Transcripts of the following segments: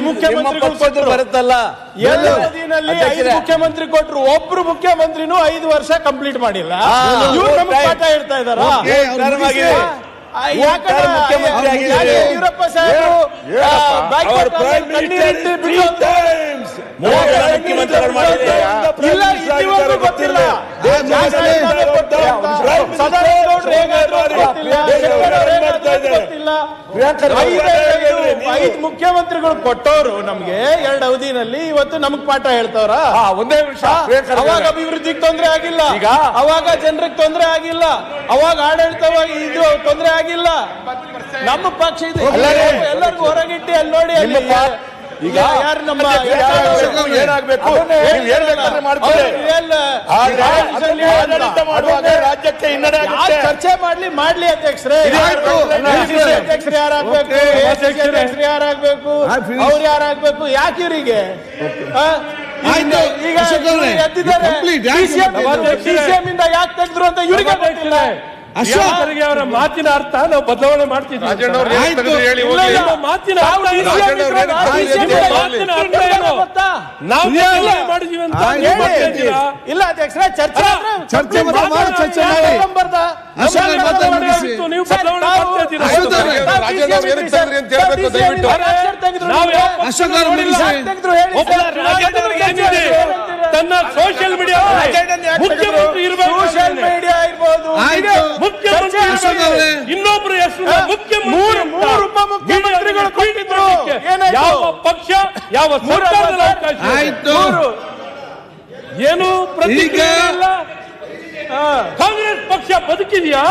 ಮುಖ್ಯಮಂತ್ರಿ ಬರುತ್ತಲ್ಲ, 2 ಅವಧಿನಲ್ಲಿ 5 ಮುಖ್ಯಮಂತ್ರಿ ಕೊಟ್ರು, ಒಬ್ರು ಮುಖ್ಯಮಂತ್ರಿನೂ 5 ವರ್ಷ ಕಂಪ್ಲೀಟ್ ಮಾಡಿಲ್ಲ. ಇವ್ರು ನಮ್ಗೆ ಪಾಠ ಹೇಳ್ತಾ ಇದಾರ. ಯಡಿಯೂರಪ್ಪ ಸಾಹೇಬರು ಗೊತ್ತಿಲ್ಲ. ಐದು ಮುಖ್ಯಮಂತ್ರಿಗಳು ಕೊಟ್ಟವರು ನಮ್ಗೆ 2 ಅವಧಿನಲ್ಲಿ, ಇವತ್ತು ನಮ್ಗ್ ಪಾಠ ಹೇಳ್ತವ್ರ? ಒಂದೇ ವಿಷಯ, ಅವಾಗ ಅಭಿವೃದ್ಧಿಗೆ ತೊಂದರೆ ಆಗಿಲ್ಲ, ಅವಾಗ ಜನರಿಗೆ ತೊಂದರೆ ಆಗಿಲ್ಲ, ಅವಾಗ ಆಡಳಿತವಾಗಿ ಇದು ತೊಂದರೆ ಆಗಿಲ್ಲ. ನಮ್ಮ ಪಕ್ಷ ಇದೆ ಎಲ್ಲರಿಗೂ ಹೊರಗಿಟ್ಟಿ ಅಲ್ಲಿ ನೋಡಿ. ಈಗ ಯಾರು ನಮ್ಮ ಏನಾಗಬೇಕು ರಾಜ್ಯಕ್ಕೆ ಹಿನ್ನಡೆ ಚರ್ಚೆ ಮಾಡ್ಲಿ ಅಧ್ಯಕ್ಷರೇ. ಅಧ್ಯಕ್ಷರು ಯಾರಾಗ್ಬೇಕು, ಅಧ್ಯಕ್ಷರು ಯಾರಾಗ್ಬೇಕು, ಅವ್ರು ಯಾರಾಗ್ಬೇಕು, ಯಾಕೆ ಇವರಿಗೆ ಈಗ ಎದ್ದಿದ್ದಾರೆ? ಸಿಎಂ ಇಂದ ಯಾಕೆ ತೆಗೆದ್ರು ಅಂತ ಇವರಿಗೆ ಗೊತ್ತಿಲ್ಲ. ಅಶೋಕ್ ಅವರ ಮಾತಿನ ಅರ್ಥ ನಾವು ಬದಲಾವಣೆ ಮಾಡ್ತಿದ್ದೀವಿ. ಮಾತಿನ ಮಾಡಿದೀವಿ ಅಂತ ಇಲ್ಲ ಅಧ್ಯಕ್ಷರೇ. ಚರ್ಚೆ ನೀವು ಬದಲಾವಣೆ ತನ್ನ ಸೋಷಿಯಲ್ ಮೀಡಿಯಾ ಮುಖ್ಯಮಂತ್ರಿ ಇರಬೇಕು, ಸೋಷಿಯಲ್ ಮೀಡಿಯಾ ಇರ್ಬೋದು, ಮುಖ್ಯಮಂತ್ರಿ ಇನ್ನೊಬ್ರು ಹೆಸರು ಮೂರು ಉಪಮುಖ್ಯಮಂತ್ರಿಗಳು ಕೊಟ್ಟಿದ್ರು. ಯಾವ ಪಕ್ಷ ಯಾವ ಸರ್ಕಾರದ ಅವಕಾಶ ಏನು ಪ್ರತಿಕ್ರಿಯೆ? ಕಾಂಗ್ರೆಸ್ ಪಕ್ಷ ಬದುಕಿದೆಯಾ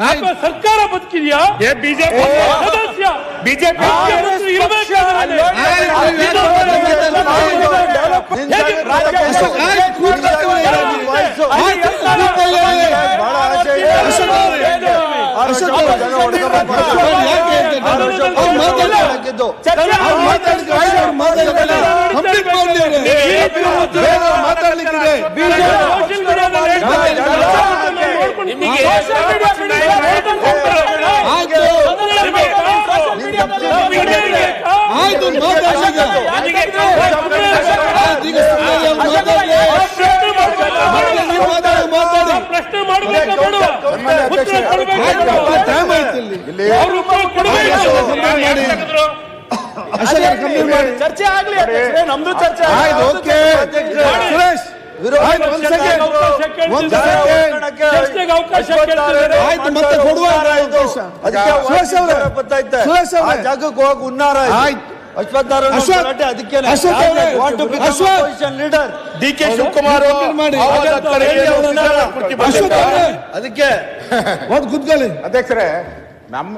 ಅಥವಾ ಸರ್ಕಾರ ಬದುಕಿದೆಯಾ? ಬಿಜೆಪಿ ಸದಸ್ಯ ಬಿಜೆಪಿ ಪ್ರಶ್ನೆ ಮಾಡಬೇಕು, ಚರ್ಚೆ ಆಗ್ಲಿ, ನಮ್ದು ಚರ್ಚೆ ಜಾಗಕ್ಕೆ ಹೋಗಿ ಉನ್ನಾರ ಲೀಡರ್ ಡಿ ಕೆ ಶಿವಕುಮಾರ್ ಅದಕ್ಕೆ ಅಧ್ಯಕ್ಷರೇ, ನಮ್ಮ